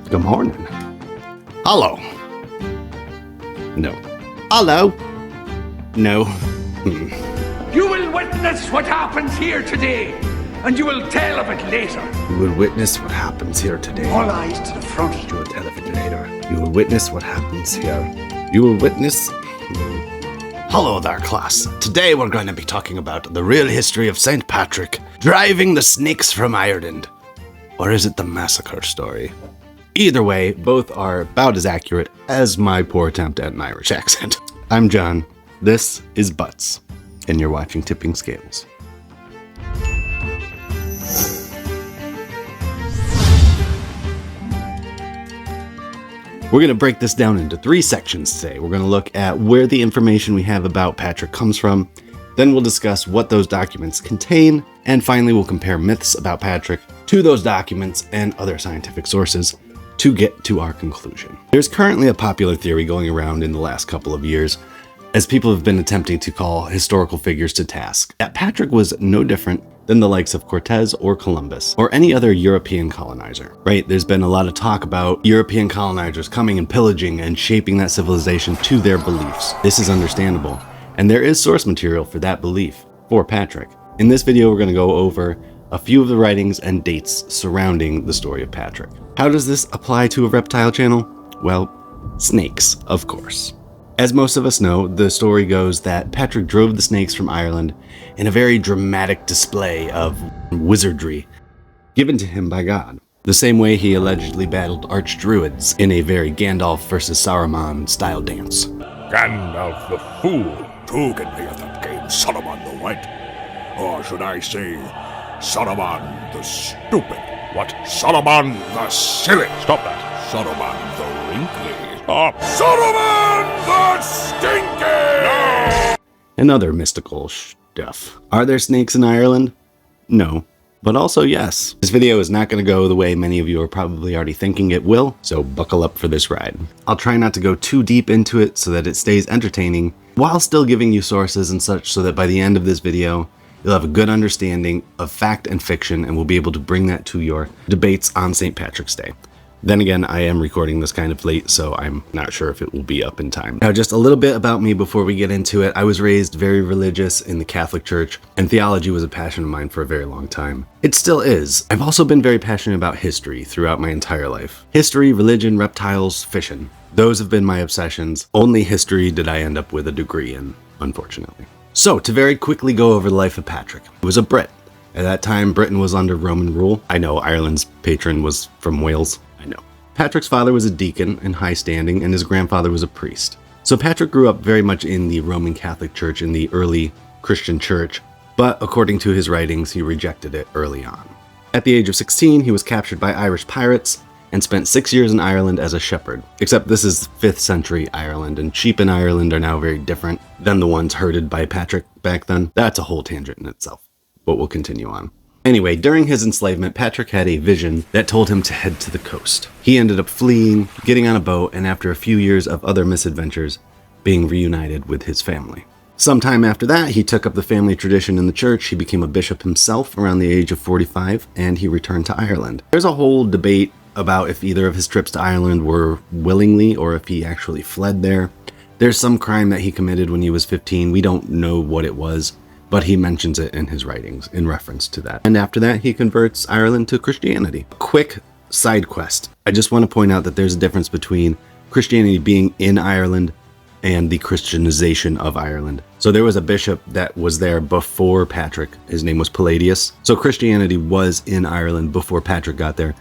Good morning. Hello. No. Hello. No. You will witness what happens here today, and you will tell of it later. You will witness what happens here today. All eyes to the front. You will tell of it later. You will witness what happens here. You will witness... Hello there, class. Today we're going to be talking about the real history of St. Patrick driving the snakes from Ireland. Or is it the massacre story? Either way, both are about as accurate as my poor attempt at an Irish accent. I'm John. This is Butts, and you're watching Tipping Scales. We're going to break this down into 3 sections today. We're going to look at where the information we have about Patrick comes from, then we'll discuss what those documents contain, and finally we'll compare myths about Patrick to those documents and other scientific sources to get to our conclusion. There's currently a popular theory going around in the last couple of years, as people have been attempting to call historical figures to task, that Patrick was no different than the likes of Cortez or Columbus, or any other European colonizer, right? There's been a lot of talk about European colonizers coming and pillaging and shaping that civilization to their beliefs. This is understandable, and there is source material for that belief for Patrick. In this video, we're going to go over a few of the writings and dates surrounding the story of Patrick. How does this apply to a reptile channel? Well, snakes, of course. As most of us know, the story goes that Patrick drove the snakes from Ireland in a very dramatic display of wizardry given to him by God. The same way he allegedly battled archdruids in a very Gandalf versus Saruman style dance. Gandalf the fool took me at that game, Saruman the White. Or should I say, Saruman the stupid. What? Saruman the silly. Stop that. Saruman the wrinkly. Stop. Saruman the stinky. No! And other mystical stuff. Are there snakes in Ireland? No. But also yes. This video is not going to go the way many of you are probably already thinking it will, so buckle up for this ride. I'll try not to go too deep into it so that it stays entertaining, while still giving you sources and such so that by the end of this video, you'll have a good understanding of fact and fiction and will be able to bring that to your debates on St. Patrick's Day. Then again, I am recording this kind of late, so I'm not sure if it will be up in time. Now, just a little bit about me before we get into it. I was raised very religious in the Catholic Church, and theology was a passion of mine for a very long time. It still is. I've also been very passionate about history throughout my entire life. History, religion, reptiles, fishing. Those have been my obsessions. Only history did I end up with a degree in, unfortunately. So, to very quickly go over the life of Patrick. He was a Brit. At that time, Britain was under Roman rule. I know Ireland's patron was from Wales. I know. Patrick's father was a deacon in high standing, and his grandfather was a priest. So Patrick grew up very much in the Roman Catholic Church, in the early Christian church, but according to his writings, he rejected it early on. At the age of 16, he was captured by Irish pirates and spent 6 years in Ireland as a shepherd. Except this is 5th century Ireland, and sheep in Ireland are now very different than the ones herded by Patrick back then. That's a whole tangent in itself, but we'll continue on. Anyway, during his enslavement, Patrick had a vision that told him to head to the coast. He ended up fleeing, getting on a boat, and after a few years of other misadventures, being reunited with his family. Sometime after that, he took up the family tradition in the church. He became a bishop himself around the age of 45, and he returned to Ireland. There's a whole debate about if either of his trips to Ireland were willingly or if he actually fled there. There's some crime that he committed when he was 15. We don't know what it was, but he mentions it in his writings in reference to that. And after that, he converts Ireland to Christianity. Quick side quest. I just want to point out that there's a difference between Christianity being in Ireland and the Christianization of Ireland. So there was a bishop that was there before Patrick. His name was Palladius. So Christianity was in Ireland before Patrick got there.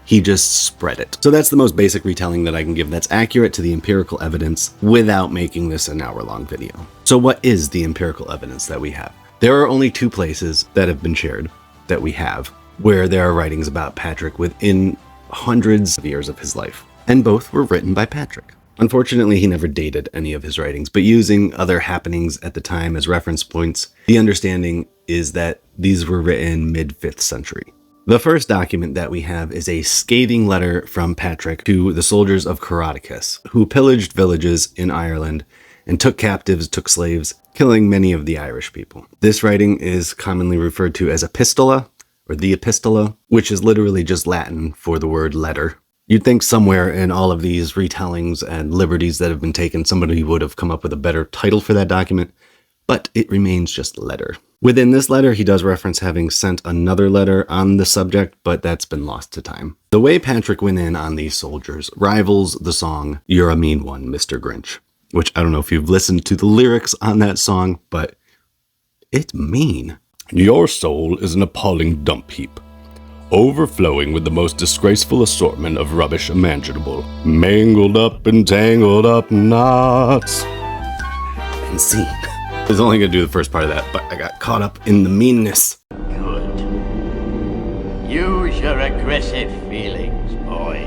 He just spread it. So that's the most basic retelling that I can give that's accurate to the empirical evidence without making this an hour-long video. So what is the empirical evidence that we have? There are only 2 places that have been shared that we have where there are writings about Patrick within hundreds of years of his life, and both were written by Patrick. Unfortunately, he never dated any of his writings, but using other happenings at the time as reference points, the understanding is that these were written mid-5th century. The first document that we have is a scathing letter from Patrick to the soldiers of Coroticus, who pillaged villages in Ireland and took captives, took slaves, killing many of the Irish people. This writing is commonly referred to as epistola, or the epistola, which is literally just Latin for the word letter. You'd think somewhere in all of these retellings and liberties that have been taken, somebody would have come up with a better title for that document, but it remains just a letter. Within this letter, he does reference having sent another letter on the subject, but that's been lost to time. The way Patrick went in on these soldiers rivals the song, "You're a Mean One, Mr. Grinch," which I don't know if you've listened to the lyrics on that song, but it's mean. Your soul is an appalling dump heap, overflowing with the most disgraceful assortment of rubbish imaginable, mangled up and tangled up knots. And scene. I was only going to do the first part of that, but I got caught up in the meanness. Good. Use your aggressive feelings, boy.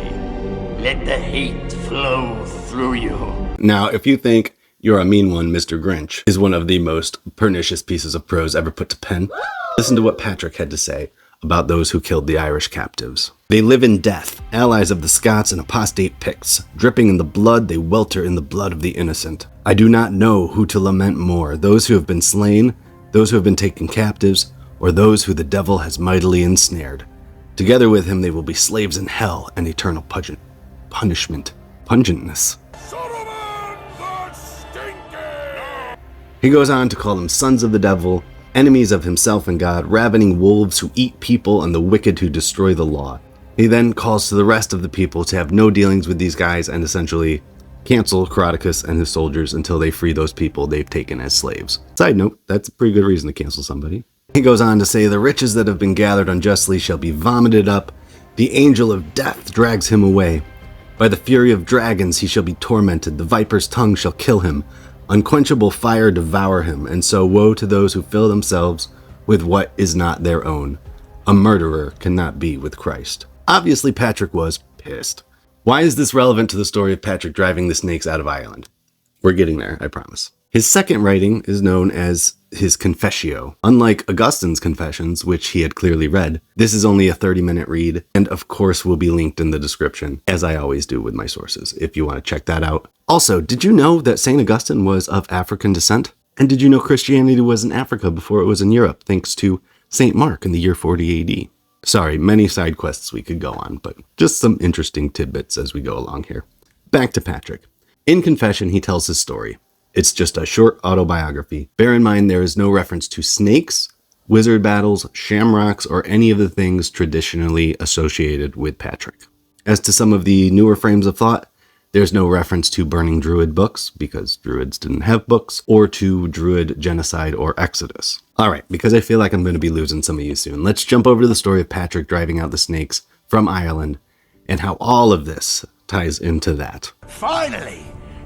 Let the hate flow through you. Now, if you think "You're a Mean One, Mr. Grinch" is one of the most pernicious pieces of prose ever put to pen, listen to what Patrick had to say about those who killed the Irish captives. "They live in death, allies of the Scots and apostate Picts. Dripping in the blood, they welter in the blood of the innocent. I do not know who to lament more, those who have been slain, those who have been taken captives, or those who the devil has mightily ensnared. Together with him they will be slaves in hell and eternal pungentness. He goes on to call them sons of the devil, enemies of himself and God, ravening wolves who eat people, and the wicked who destroy the law. He then calls to the rest of the people to have no dealings with these guys and essentially cancel Caroticus and his soldiers until they free those people they've taken as slaves. Side note, that's a pretty good reason to cancel somebody. He goes on to say, "The riches that have been gathered unjustly shall be vomited up. The angel of death drags him away. By the fury of dragons he shall be tormented. The viper's tongue shall kill him. Unquenchable fire devour him. And so woe to those who fill themselves with what is not their own. A murderer cannot be with Christ." Obviously, Patrick was pissed. Why is this relevant to the story of Patrick driving the snakes out of Ireland? We're getting there, I promise. His second writing is known as his Confessio. Unlike Augustine's Confessions, which he had clearly read, this is only a 30-minute read, and of course will be linked in the description, as I always do with my sources, if you want to check that out. Also, did you know that St. Augustine was of African descent? And did you know Christianity was in Africa before it was in Europe, thanks to St. Mark in the year 40 AD? Sorry, many side quests we could go on, but just some interesting tidbits as we go along here. Back to Patrick. In Confession, he tells his story. It's just a short autobiography. Bear in mind there is no reference to snakes, wizard battles, shamrocks, or any of the things traditionally associated with Patrick. As to some of the newer frames of thought, there's no reference to burning Druid books, because Druids didn't have books, or to Druid genocide or Exodus. Alright, because I feel like I'm going to be losing some of you soon, let's jump over to the story of Patrick driving out the snakes from Ireland, and how all of this ties into that. Finally!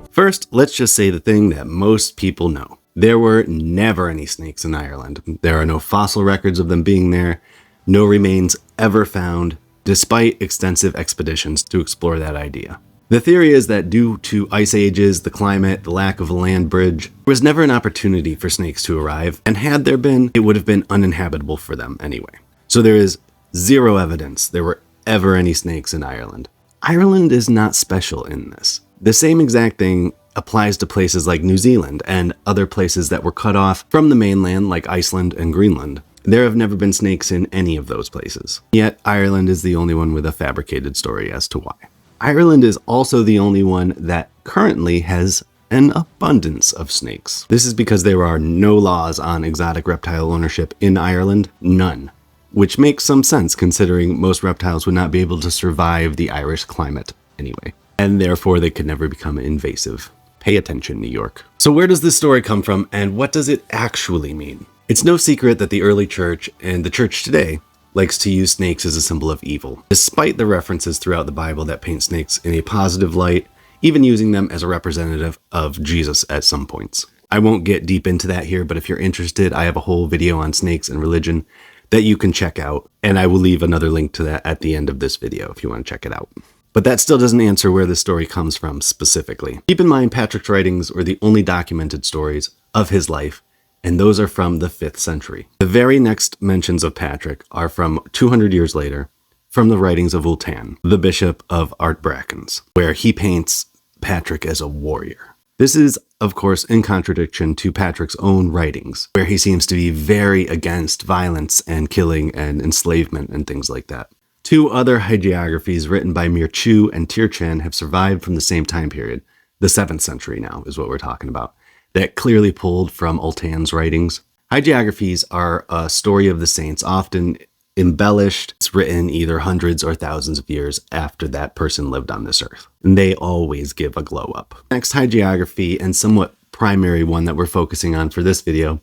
First, let's just say the thing that most people know. There were never any snakes in Ireland. There are no fossil records of them being there, no remains ever found, despite extensive expeditions to explore that idea. The theory is that due to ice ages, the climate, the lack of a land bridge, there was never an opportunity for snakes to arrive, and had there been, it would have been uninhabitable for them anyway. So there is zero evidence there were ever any snakes in Ireland. Ireland is not special in this. The same exact thing applies to places like New Zealand and other places that were cut off from the mainland like Iceland and Greenland. There have never been snakes in any of those places. Yet Ireland is the only one with a fabricated story as to why. Ireland is also the only one that currently has an abundance of snakes. This is because there are no laws on exotic reptile ownership in Ireland, none. Which makes some sense considering most reptiles would not be able to survive the Irish climate anyway. And therefore they could never become invasive. Pay attention, New York. So where does this story come from and what does it actually mean? It's no secret that the early church and the church today likes to use snakes as a symbol of evil, despite the references throughout the Bible that paint snakes in a positive light, even using them as a representative of Jesus at some points. I won't get deep into that here, but if you're interested, I have a whole video on snakes and religion that you can check out, and I will leave another link to that at the end of this video if you want to check it out. But that still doesn't answer where this story comes from specifically. Keep in mind, Patrick's writings were the only documented stories of his life, and those are from the 5th century. The very next mentions of Patrick are from 200 years later, from the writings of Ultan, the Bishop of Ardbracken's, where he paints Patrick as a warrior. This is, of course, in contradiction to Patrick's own writings, where he seems to be very against violence and killing and enslavement and things like that. Two other hagiographies written by Mirchu and Tirchan have survived from the same time period. The 7th century now is what we're talking about. That clearly pulled from Ultan's writings. Hagiographies are a story of the saints, often embellished. It's written either hundreds or thousands of years after that person lived on this earth. And they always give a glow up. Next hagiography, and somewhat primary one that we're focusing on for this video,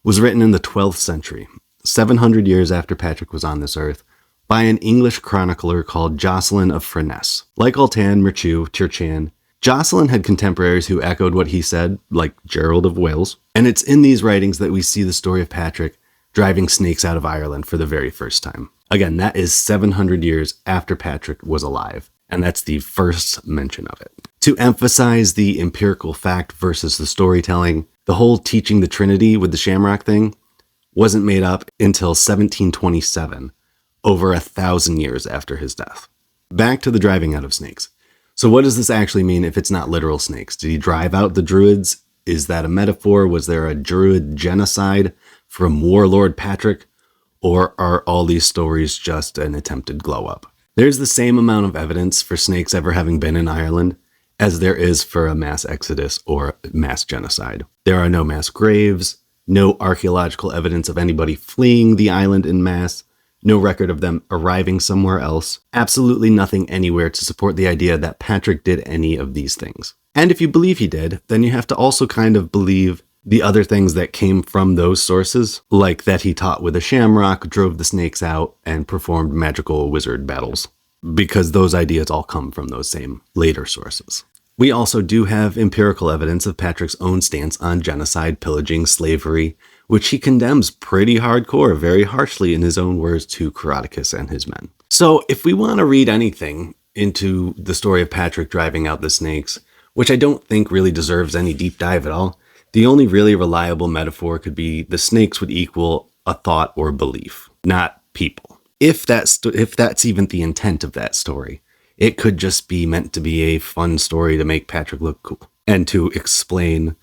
was written in the 12th century, 700 years after Patrick was on this earth, by an English chronicler called Jocelyn of Furness. Like Ultan, Mirchu, Tirchan, Jocelyn had contemporaries who echoed what he said, like Gerald of Wales. And it's in these writings that we see the story of Patrick driving snakes out of Ireland for the very first time. Again, that is 700 years after Patrick was alive, and that's the first mention of it. To emphasize the empirical fact versus the storytelling, the whole teaching the Trinity with the shamrock thing wasn't made up until 1727, over 1,000 years after his death. Back to the driving out of snakes. So what does this actually mean if it's not literal snakes? Did he drive out the druids? Is that a metaphor? Was there a druid genocide from Warlord Patrick? Or are all these stories just an attempted glow up? There's the same amount of evidence for snakes ever having been in Ireland as there is for a mass exodus or mass genocide. There are no mass graves, no archaeological evidence of anybody fleeing the island in mass, no record of them arriving somewhere else, absolutely nothing anywhere to support the idea that Patrick did any of these things. And if you believe he did, then you have to also kind of believe the other things that came from those sources, like that he taught with a shamrock, drove the snakes out, and performed magical wizard battles, because those ideas all come from those same later sources. We also do have empirical evidence of Patrick's own stance on genocide, pillaging, slavery, which he condemns pretty hardcore, very harshly in his own words to Coroticus and his men. So if we want to read anything into the story of Patrick driving out the snakes, which I don't think really deserves any deep dive at all, the only really reliable metaphor could be the snakes would equal a thought or belief, not people. If that's even the intent of that story, it could just be meant to be a fun story to make Patrick look cool and to explain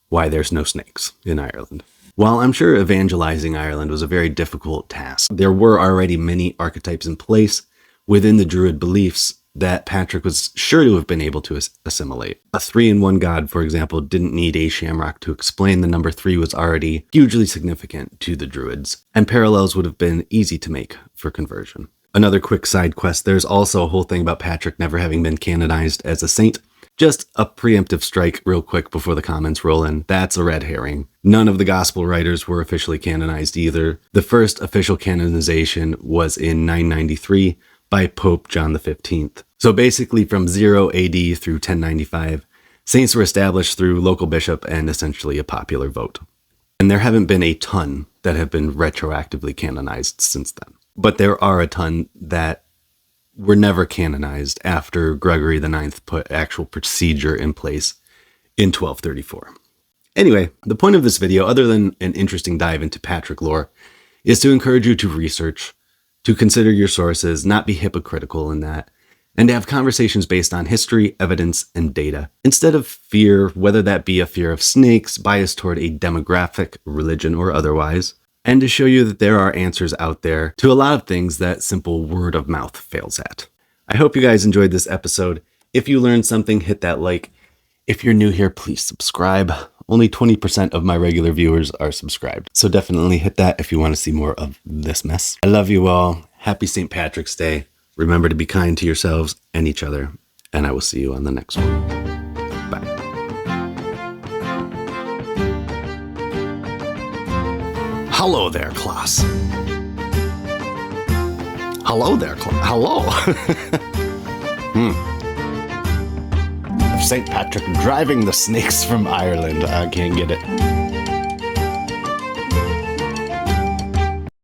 why there's no snakes in Ireland. While I'm sure evangelizing Ireland was a very difficult task, there were already many archetypes in place within the Druid beliefs that Patrick was sure to have been able to assimilate. A 3-in-1 god, for example, didn't need a shamrock to explain. The number 3 was already hugely significant to the Druids, and parallels would have been easy to make for conversion. Another quick side quest, there's also a whole thing about Patrick never having been canonized as a saint. Just a preemptive strike real quick before the comments roll in. That's a red herring. None of the gospel writers were officially canonized either. The first official canonization was in 993 by Pope John XV. So basically from 0 AD through 1095, saints were established through local bishop and essentially a popular vote. And there haven't been a ton that have been retroactively canonized since then. But there are a ton that were never canonized after Gregory IX put actual procedure in place in 1234. Anyway, the point of this video, other than an interesting dive into Patrick lore, is to encourage you to research, to consider your sources, not be hypocritical in that, and to have conversations based on history, evidence, and data, instead of fear, whether that be a fear of snakes, bias toward a demographic, religion, or otherwise, and to show you that there are answers out there to a lot of things that simple word of mouth fails at. I hope you guys enjoyed this episode. If you learned something, hit that like. If you're new here, please subscribe. Only 20% of my regular viewers are subscribed, so definitely hit that if you want to see more of this mess. I love you all. Happy St. Patrick's Day. Remember to be kind to yourselves and each other, and I will see you on the next one. Bye. Hello there, class. Hello there, class. Hello. St. Patrick driving the snakes from Ireland. I can't get it.